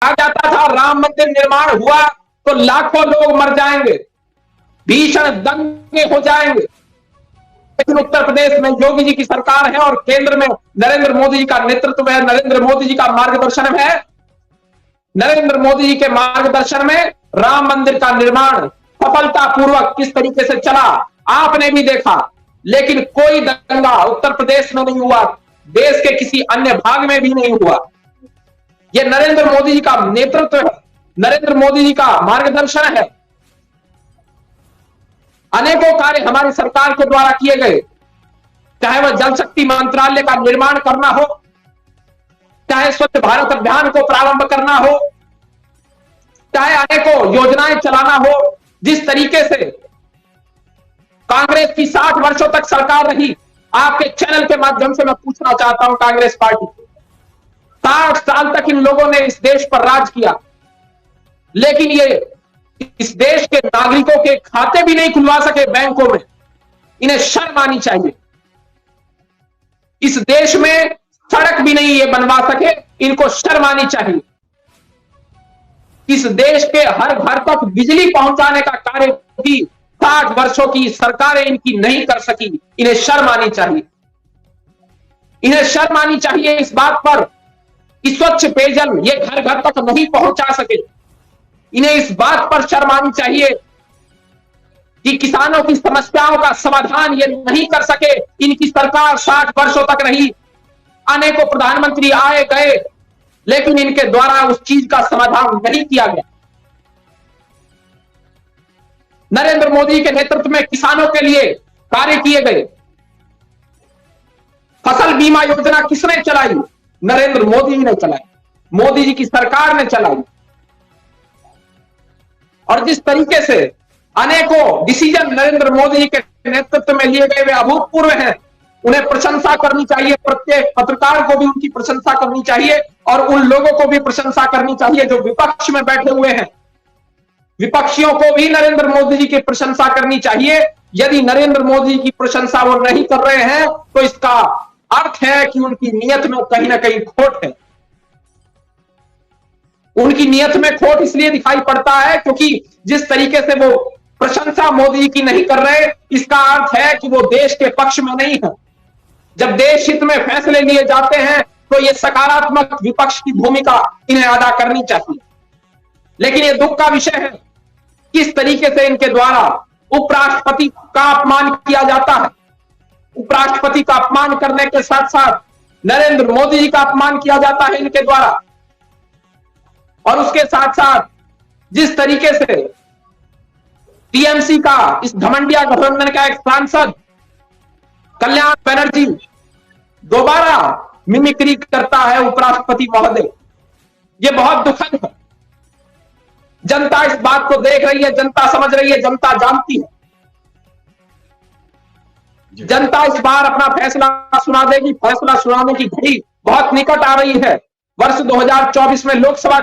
कहा जाता था राम मंदिर निर्माण हुआ तो लाखों लोग मर जाएंगे, भीषण दंगे हो जाएंगे। लेकिन उत्तर प्रदेश में योगी जी की सरकार है और केंद्र में नरेंद्र मोदी जी का नेतृत्व है, नरेंद्र मोदी जी का मार्गदर्शन है। नरेंद्र मोदी जी के मार्गदर्शन में राम मंदिर का निर्माण सफलतापूर्वक किस तरीके से चला आपने भी देखा। लेकिन कोई दंगा उत्तर प्रदेश में नहीं हुआ, देश के किसी अन्य भाग में भी नहीं हुआ। यह नरेंद्र मोदी जी का नेतृत्व है, नरेंद्र मोदी जी का मार्गदर्शन है। अनेकों कार्य हमारी सरकार के द्वारा किए गए, चाहे वह जल शक्ति मंत्रालय का निर्माण करना हो, चाहे स्वच्छ भारत अभियान को प्रारंभ करना हो, चाहे अनेकों योजनाएं चलाना हो। जिस तरीके से कांग्रेस की 60 वर्षों तक सरकार रही, आपके चैनल के माध्यम से मैं पूछना चाहता हूं कांग्रेस पार्टी को, 60 साल तक इन लोगों ने इस देश पर राज किया, लेकिन ये इस देश के नागरिकों के खाते भी नहीं खुलवा सके बैंकों में। इन्हें शर्म आनी चाहिए। इस देश में सड़क भी नहीं ये बनवा सके, इनको शर्म आनी चाहिए। इस देश के हर घर तक बिजली पहुंचाने का कार्य भी 60 वर्षों की सरकारें इनकी नहीं कर सकी। इन्हें शर्म आनी चाहिए। इन्हें शर्म आनी चाहिए इस बात पर कि स्वच्छ पेयजल ये घर घर तक नहीं पहुंचा सके। इन्हें इस बात पर शर्म आनी चाहिए कि किसानों की समस्याओं का समाधान ये नहीं कर सके। इनकी सरकार 60 वर्षों तक रही, अनेकों प्रधानमंत्री आए गए, लेकिन इनके द्वारा उस चीज का समाधान नहीं किया गया। नरेंद्र मोदी के नेतृत्व में किसानों के लिए कार्य किए गए। फसल बीमा योजना किसने चलाई? नरेंद्र मोदी जी ने चलाई, मोदी जी की सरकार ने चलाई। और जिस तरीके से अनेकों डिसीजन नरेंद्र मोदी जी के नेतृत्व में लिए गए वे अभूतपूर्व हैं। उन्हें प्रशंसा करनी चाहिए, प्रत्येक पत्रकार को भी उनकी प्रशंसा करनी चाहिए और उन लोगों को भी प्रशंसा करनी चाहिए जो विपक्ष में बैठे हुए हैं। विपक्षियों को भी नरेंद्र मोदी जी की प्रशंसा करनी चाहिए। यदि नरेंद्र मोदी जी की प्रशंसा वो नहीं कर रहे हैं तो इसका अर्थ है कि उनकी नीयत में कहीं ना कहीं खोट है। उनकी नीयत में खोट इसलिए दिखाई पड़ता है क्योंकि जिस तरीके से वो प्रशंसा मोदी जी की नहीं कर रहे, इसका अर्थ है कि वो देश के पक्ष में नहीं है। जब देश हित में फैसले लिए जाते हैं तो ये सकारात्मक विपक्ष की भूमिका इन्हें अदा करनी चाहिए। लेकिन ये दुख का विषय है किस तरीके से इनके द्वारा उपराष्ट्रपति का अपमान किया जाता है। उपराष्ट्रपति का अपमान करने के साथ साथ नरेंद्र मोदी जी का अपमान किया जाता है इनके द्वारा। और उसके साथ साथ जिस तरीके से टीएमसी का इस घमंडिया गठबंधन का एक सांसद कल्याण बनर्जी दोबारा मिमिक्री करता है उपराष्ट्रपति महोदय, ये बहुत दुखद है। जनता इस बात को देख रही है, जनता समझ रही है, जनता जानती है। जनता इस बार अपना फैसला सुना देगी। फैसला सुनाने की घड़ी बहुत निकट आ रही है। वर्ष 2024 में लोकसभा